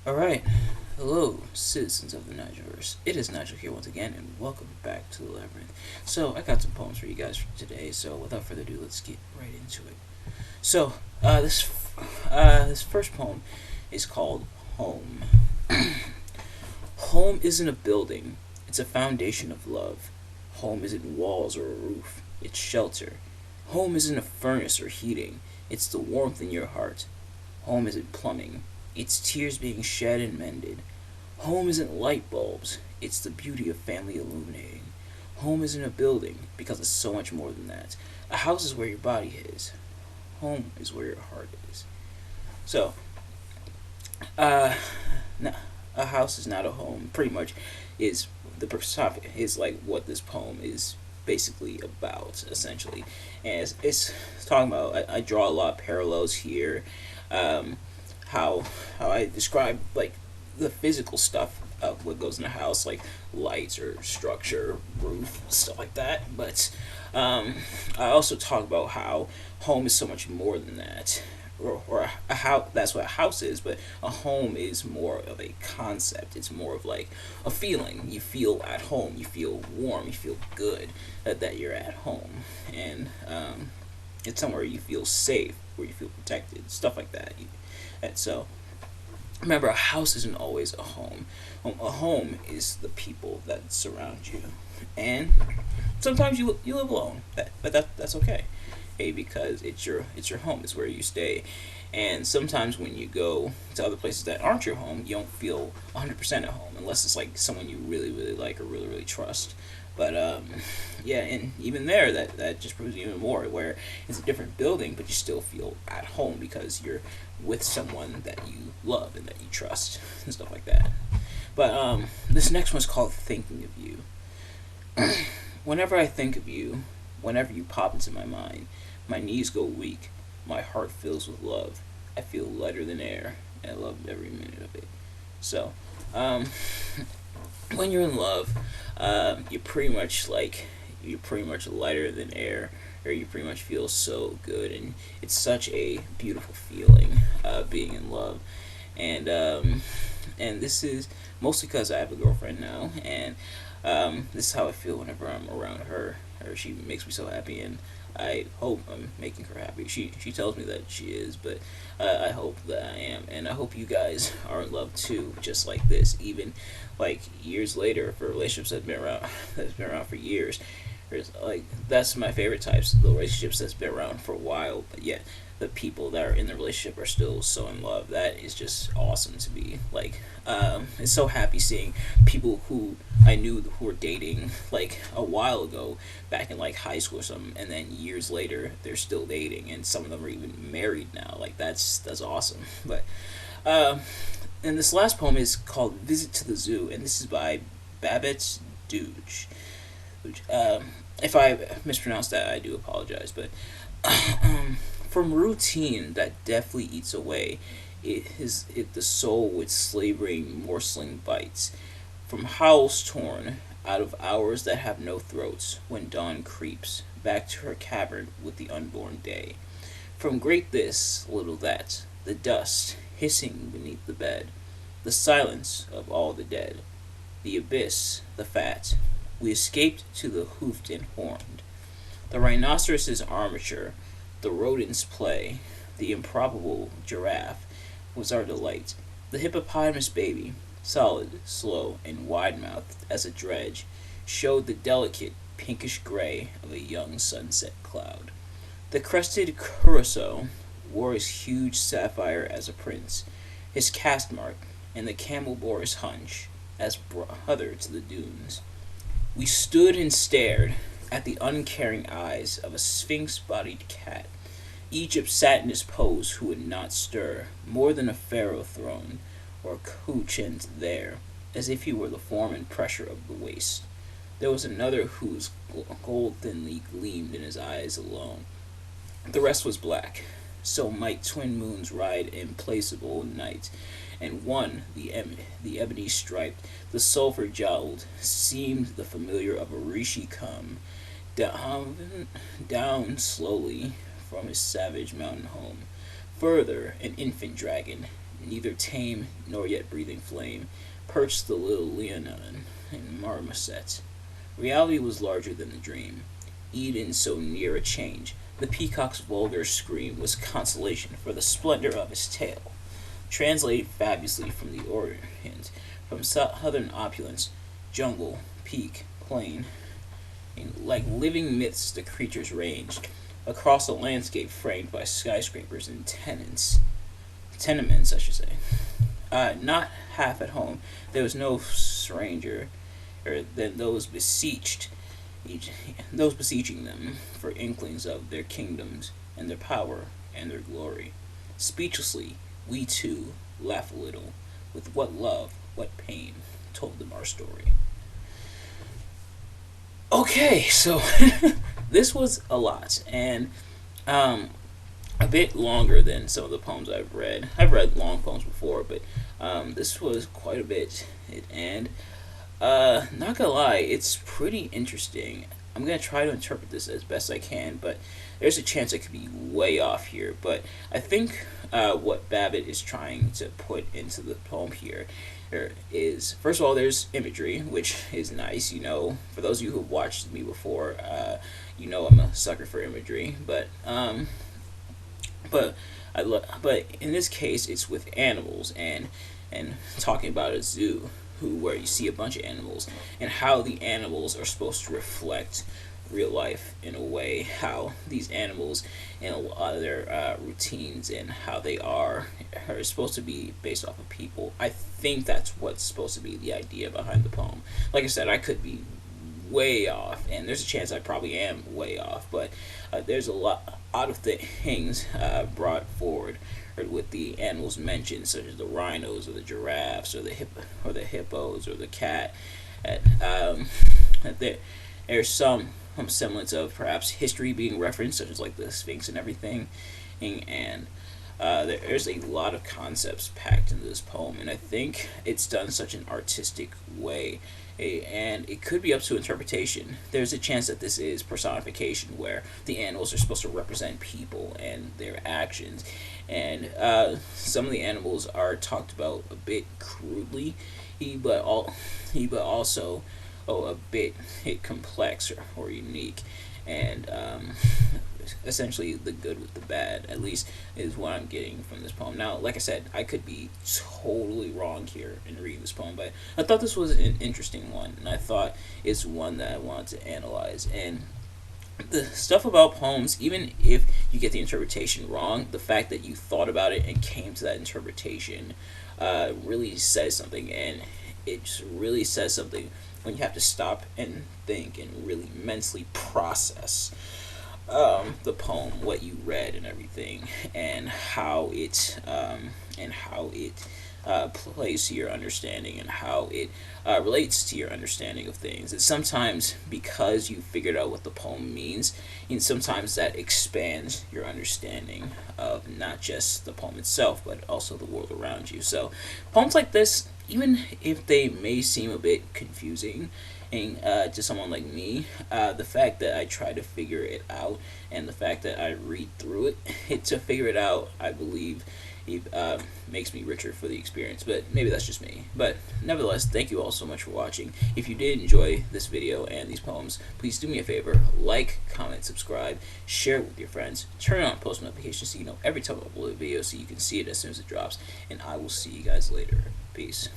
Alright, hello, citizens of the Nigelverse. It is Nigel here once again, and welcome back to the Labyrinth. So, I got some poems for you guys for today, so without further ado, let's get right into it. So, this first poem is called Home. Home isn't a building, it's a foundation of love. Home isn't walls or a roof, it's shelter. Home isn't a furnace or heating, it's the warmth in your heart. Home isn't plumbing, it's tears being shed and mended. Home isn't light bulbs, it's the beauty of family illuminating. Home isn't a building, because it's so much more than that. A house is where your body is. Home is where your heart is. So, uh, a house is not a home. Pretty much, is is like what this poem is basically about, essentially. And it's talking about. I draw a lot of parallels here. Um, how I describe like the physical stuff of what goes in a house, like lights or structure, roof, stuff like that. But I also talk about how home is so much more than that. Or a house, that's what a house is, but a home is more of a concept. It's more of like a feeling. You feel at home, you feel warm, you feel good that you're at home. And it's somewhere you feel safe, where you feel protected, stuff like that. And so, remember, a house isn't always a home. A home is the people that surround you, and sometimes you live alone. That's okay, hey, because it's your home. It's where you stay, and sometimes when you go to other places that aren't your home, you don't feel 100% at home unless it's like someone you really like or really trust. But yeah, and even there, that just proves even more where it's a different building, but you still feel at home because you're with someone that you love and that you trust and stuff like that. But this next one's called "Thinking of You." Whenever I think of you, whenever you pop into my mind, my knees go weak, my heart fills with love. I feel lighter than air, and I love every minute of it. So, um, when you're in love, you're pretty much lighter than air, or you pretty much feel so good, and it's such a beautiful feeling, being in love, and this is mostly because I have a girlfriend now, and this is how I feel whenever I'm around her. She makes me so happy, and I hope I'm making her happy. She tells me that she is, but I hope that I am, and I hope you guys are in love too, just like this. Even like years later, for relationships that's been around for years. There's like that's my favorite types, the relationships that's been around for a while, but yet the people that are in the relationship are still so in love. That is just awesome to be like. It's so happy seeing people who I knew who were dating like a while ago, back in like high school or something, and then years later they're still dating, and some of them are even married now. Like that's awesome. But uh, and this last poem is called "Visit to the Zoo," and this is by Babette Duge. If I mispronounced that, I do apologize. But from routine that deftly eats away, it the soul with slavering morsling bites. From howls torn out of hours that have no throats, when dawn creeps back to her cavern with the unborn day. From great this, little that, the dust hissing beneath the bed, the silence of all the dead, the abyss, the fat. We escaped to the hoofed and horned. The rhinoceros's armature, the rodent's play, the improbable giraffe was our delight. The hippopotamus baby, solid, slow, and wide mouthed as a dredge, showed the delicate pinkish gray of a young sunset cloud. The crested curassow wore his huge sapphire as a prince, his caste mark, and the camel bore his hunch, as brother to the dunes. We stood and stared at the uncaring eyes of a sphinx bodied cat. Egypt sat in his pose who would not stir, more than a pharaoh throne, or couchant there, as if he were the form and pressure of the waist. There was another whose gold thinly gleamed in his eyes alone. The rest was black. So might twin moons ride implacable night, and one, the ebony striped, the sulphur jowled, seemed the familiar of a rishi come down, down slowly from his savage mountain home. Further, an infant dragon, neither tame nor yet breathing flame, perched the little Leonin in marmoset. Reality was larger than the dream. Eden so near a change. The peacock's vulgar scream was consolation for the splendor of his tail. Translated fabulously from the Orient, from southern opulence, jungle, peak, plain. Like living myths, the creatures ranged across a landscape framed by skyscrapers and tenements, I should say. Not half at home, there was no stranger than those beseeching them for inklings of their kingdoms and their power and their glory. Speechlessly, we too laugh a little, with what love, what pain, told them our story. Okay, so this was a lot, and a bit longer than some of the poems I've read. I've read long poems before, but this was quite a bit, and not gonna lie, it's pretty interesting. I'm gonna try to interpret this as best I can, but there's a chance I could be way off here. But I think what Babbitt is trying to put into the poem here is, first of all, there's imagery, which is nice. You know, for those of you who've watched me before, you know I'm a sucker for imagery. But but in this case, it's with animals and talking about a zoo where you see a bunch of animals and how the animals are supposed to reflect real life in a way, how these animals and a lot of their routines and how they are supposed to be based off of people. I think that's what's supposed to be the idea behind the poem. Like I said, I could be way off, and there's a chance I probably am way off, but there's a lot of things brought forward with the animals mentioned, such as the rhinos or the giraffes or the hippos or the cat. There's some semblance of perhaps history being referenced, such as like the Sphinx and everything, and there's a lot of concepts packed into this poem, and I think it's done such an artistic way. And it could be up to interpretation. There's a chance that this is personification, where the animals are supposed to represent people and their actions, and some of the animals are talked about a bit crudely, but also a bit complex or unique, and essentially the good with the bad, at least, is what I'm getting from this poem. Now, like I said, I could be totally wrong here in reading this poem, but I thought this was an interesting one, and I thought it's one that I wanted to analyze. And the stuff about poems, even if you get the interpretation wrong, the fact that you thought about it and came to that interpretation really says something, and it just really says something when you have to stop and think and really mentally process the poem, what you read and everything, and how it plays to your understanding, and how it relates to your understanding of things. And sometimes, because you figured out what the poem means, and sometimes that expands your understanding of not just the poem itself, but also the world around you. So poems like this, even if they may seem a bit confusing to someone like me, the fact that I try to figure it out, and the fact that I read through it to figure it out, I believe it makes me richer for the experience. But maybe that's just me. But nevertheless, thank you all so much for watching. If you did enjoy this video and these poems, please do me a favor: like, comment, subscribe, share it with your friends, turn on post notifications so you know every time I upload a video, so you can see it as soon as it drops. And I will see you guys later. Peace.